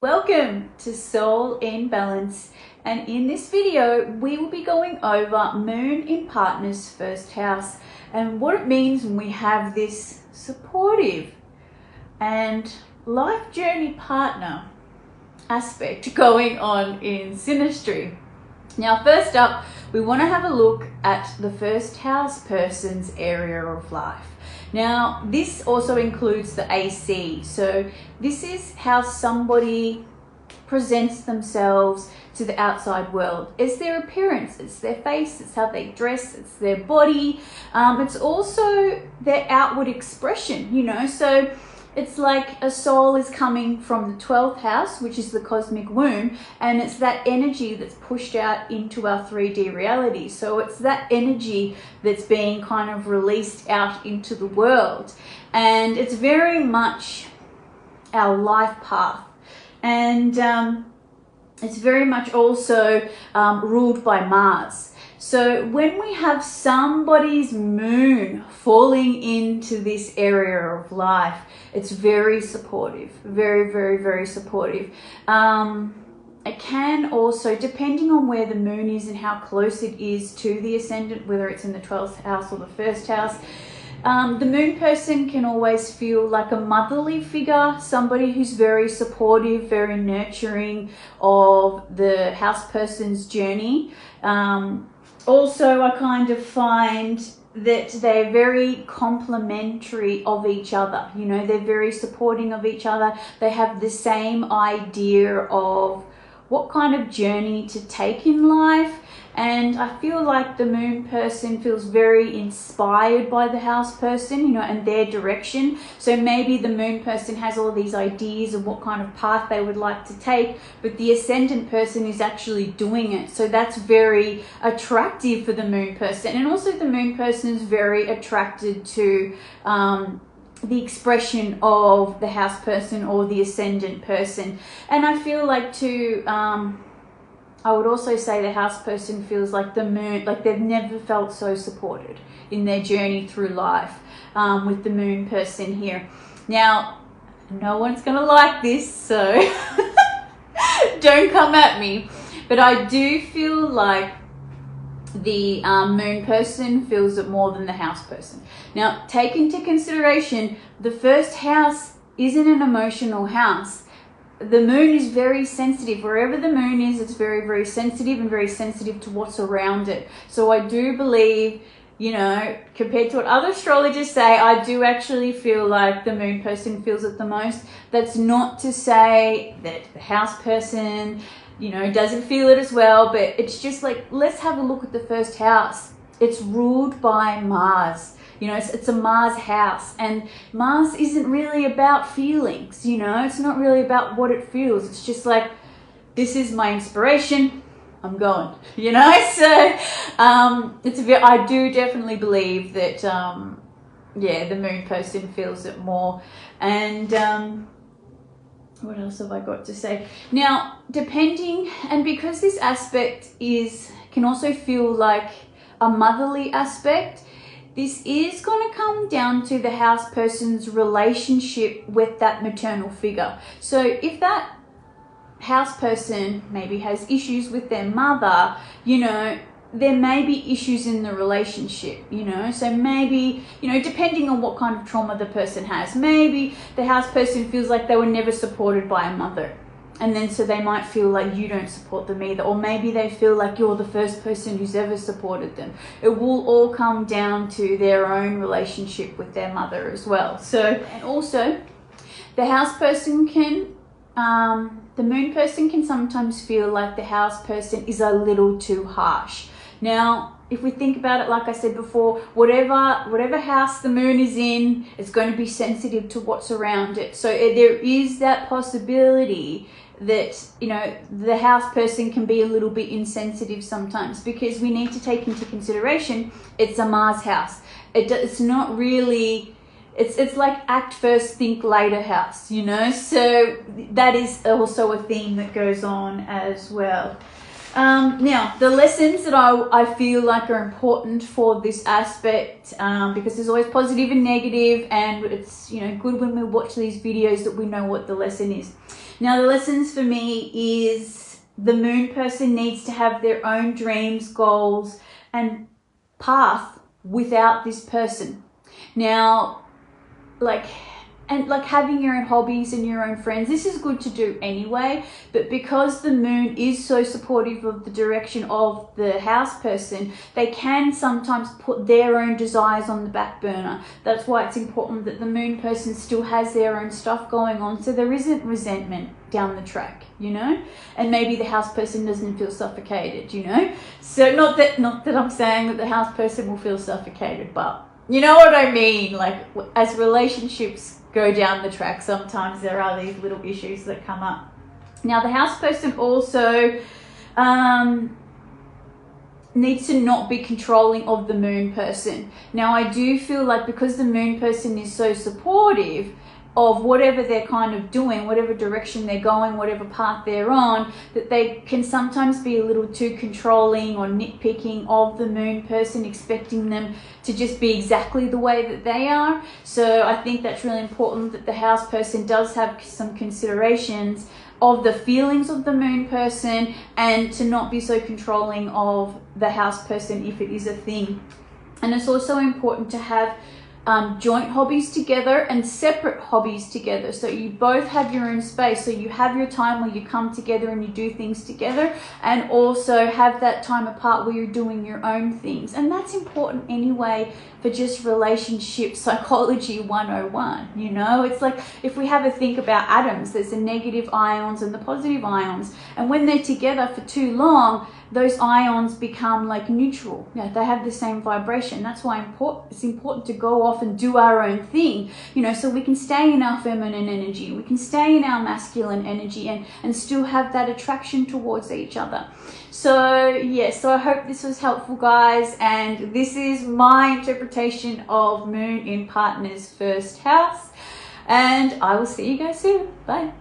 Welcome to Soul in Balance, and in this video we will be going over Moon in Partner's first house and what it means when we have this supportive and life journey partner aspect going on in Synastry. Now, first up, we want to have a look at the first house person's area of life. Now, this also includes the AC. So this is how somebody presents themselves to the outside world. It's their appearance, it's their face, it's how they dress, it's their body. It's also their outward expression, so it's like a soul is coming from the 12th house, which is the cosmic womb, and it's that energy that's pushed out into our 3D reality. So it's that energy that's being kind of released out into the world. And it's very much our life path. And it's very much also ruled by Mars. So when we have somebody's moon falling into this area of life, it's very supportive, very, very, very supportive. It can also, depending on where the moon is and how close it is to the ascendant, whether it's in the 12th house or the first house, the moon person can always feel like a motherly figure, somebody who's very supportive, very nurturing of the house person's journey. Also, I kind of find that they're very complementary of each other. They're very supporting of each other. They have the same idea of what kind of journey to take in life. And I feel like the moon person feels very inspired by the house person, and their direction. So maybe the moon person has all these ideas of what kind of path they would like to take, but the ascendant person is actually doing it. So that's very attractive for the moon person. And also the moon person is very attracted to the expression of the house person or the ascendant person. And I feel like too, I would also say the house person feels like the moon, like they've never felt so supported in their journey through life with the moon person here. Now, no one's going to like this, so don't come at me. But I do feel like the moon person feels it more than the house person. Now, take into consideration, the first house isn't an emotional house. The moon is very sensitive. Wherever the moon is, it's very, very sensitive and very sensitive to what's around it. So I do believe, compared to what other astrologers say, I do actually feel like the moon person feels it the most. That's not to say that the house person, doesn't feel it as well, but it's just like, let's have a look at the first house. It's ruled by Mars. It's a Mars house, and Mars isn't really about feelings, it's not really about what it feels. It's just like, this is my inspiration, I'm going, so I do definitely believe that, the moon person feels it more. And what else have I got to say? Now, depending, and because this aspect can also feel like a motherly aspect, this is going to come down to the house person's relationship with that maternal figure. So if that house person maybe has issues with their mother, there may be issues in the relationship, so maybe, depending on what kind of trauma the person has, maybe the house person feels like they were never supported by a mother. And then so they might feel like you don't support them either. Or maybe they feel like you're the first person who's ever supported them. It will all come down to their own relationship with their mother as well. So, and also the house person the moon person can sometimes feel like the house person is a little too harsh. Now, if we think about it, like I said before, whatever house the moon is in, it's going to be sensitive to what's around it. So there is that possibility that, the house person can be a little bit insensitive sometimes, because we need to take into consideration it's a Mars house. It's not really, it's like act first, think later house, so that is also a theme that goes on as well. Now, the lessons that I feel like are important for this aspect, because there's always positive and negative, and it's good when we watch these videos that we know what the lesson is. Now the lessons for me is the moon person needs to have their own dreams, goals, and path without this person. Now, like having your own hobbies and your own friends, this is good to do anyway, but because the moon is so supportive of the direction of the house person, they can sometimes put their own desires on the back burner. That's why it's important that the moon person still has their own stuff going on, so there isn't resentment down the track, you know, and maybe the house person doesn't feel suffocated, you know. So not that I'm saying that the house person will feel suffocated, but you know what I mean, like as relationships go down the track, sometimes there are these little issues that come up. Now the house person also needs to not be controlling of the moon person. Now I do feel like because the moon person is so supportive of whatever they're kind of doing, whatever direction they're going, whatever path they're on, that they can sometimes be a little too controlling or nitpicking of the moon person, expecting them to just be exactly the way that they are. So I think that's really important that the house person does have some considerations of the feelings of the moon person and to not be so controlling of the house person if it is a thing. And it's also important to have joint hobbies together and separate hobbies together, so you both have your own space, so you have your time where you come together and you do things together, and also have that time apart where you're doing your own things. And that's important anyway for just relationship psychology 101, you know. It's like if we have a think about atoms, there's the negative ions and the positive ions, and when they're together for too long, those ions become like neutral. Yeah, they have the same vibration. That's why it's important to go off and do our own thing, you know, so we can stay in our feminine energy, we can stay in our masculine energy, and still have that attraction towards each other. So yeah, so I hope this was helpful, guys, and this is my interpretation of moon in partner's first house, and I will see you guys soon. Bye.